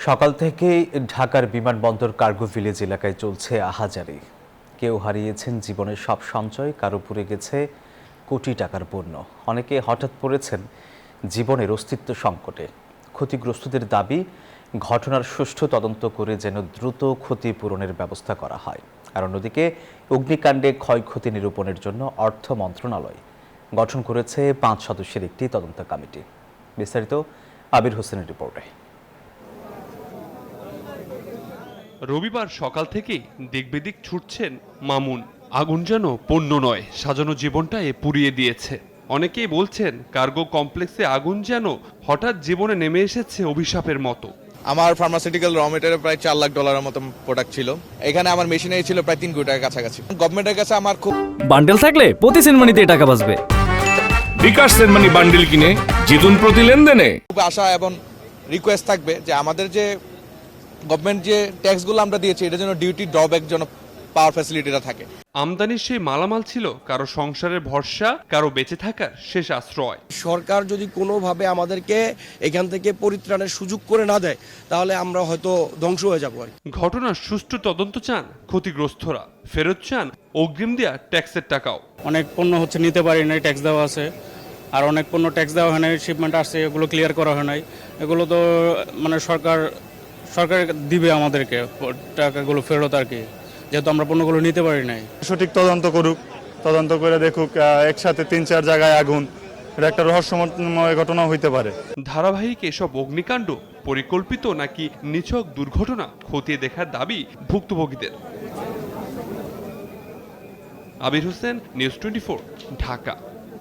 সকাল থেকেই ঢাকার বিমানবন্দর কার্গো ভিলেজ এলাকায় চলছে আহাজারি। কেউ হারিয়েছেন জীবনের সব সঞ্চয়, কারো পুড়ে গেছে কোটি টাকার পণ্য। অনেকে হঠাৎ পড়েছেন জীবনের অস্তিত্ব সংকটে। ক্ষতিগ্রস্তদের দাবি, ঘটনার সুষ্ঠু তদন্ত করে যেন দ্রুত ক্ষতিপূরণের ব্যবস্থা করা হয়। আর অন্যদিকে অগ্নিকাণ্ডে ক্ষয়ক্ষতি নিরূপণের জন্য অর্থ মন্ত্রণালয় গঠন করেছে 5 সদস্যের একটি তদন্ত কমিটি। বিস্তারিত আবির হোসেনের রিপোর্টে। রবিবার সকাল থেকেই দিকবিদিক ছুটছেন মামুন। আগুন যেন পণ্য নয়, সাজানো জীবনটাই পুড়িয়ে দিয়েছে। অনেকেই বলছেন কার্গো কমপ্লেক্সে আগুন যেন হঠাৎ জীবনে নেমে এসেছে অভিশাপের মতো। আমার ফার্মাসিউটিক্যাল র মেটেরিয়াল প্রায় $4 লাখ মতো প্রোডাক্ট ছিল। এখানে আমার মেশিনারি ছিল প্রায় 3 কোটি টাকার কাছাকাছি। গভর্নমেন্টের কাছে আমার খুব বান্ডেল থাকলে প্রতি সেনমানিতে টাকা বাঁচবে। বিকাশ সেনমানি বান্ডেল কিনে জিতুন প্রতি লেনদেনে। খুব আশা এবং রিকোয়েস্ট থাকবে যে আমাদের যে গভর্নমেন্ট যে ট্যাক্সগুলো আমরা দিয়েছি এটা যেন ডিউটি ড্রব্যাক যেন পাওয়ার ফ্যাসিলিটিটা থাকে। আমদানির সেই মালামাল ছিল কারো সংসারের ভরসা, কারো বেঁচে থাকার শেষ আশ্রয়। সরকার যদি কোনোভাবে আমাদেরকে এখান থেকে পরিত্রাণের সুযোগ করে না দেয় তাহলে আমরা হয়তো ধ্বংস হয়ে যাবো। ঘটনার সুষ্ঠু তদন্ত চান ক্ষতিগ্রস্তরা, ফেরত চান অগ্রিম দেয়া ট্যাক্সের টাকাও। অনেক পণ্য হচ্ছে নিতে পারি নাই, ট্যাক্স দেওয়া আছে, আর অনেক পণ্য ট্যাক্স দেওয়া হয় নাই, শিপমেন্ট আসছে, এগুলো ক্লিয়ার করা হয় নাই। এগুলো তো মানে সরকার দিবে আমাদেরকে টাকাগুলো ফেরত আর কি, যেহেতু আমরা পণ্যগুলো নিতে পারি নাই। সঠিক তদন্ত করুক, তদন্ত করে দেখুক একসাথে 3-4 জায়গায় আগুন, এটা একটা রহস্যময় ঘটনা হইতে পারে। ধারাবাহিক এসব অগ্নিকাণ্ড পরিকল্পিত নাকি নিছক দুর্ঘটনা খতিয়ে দেখার দাবি ভুক্তভোগীদের। আবির হোসেন, নিউজ 24, ঢাকা।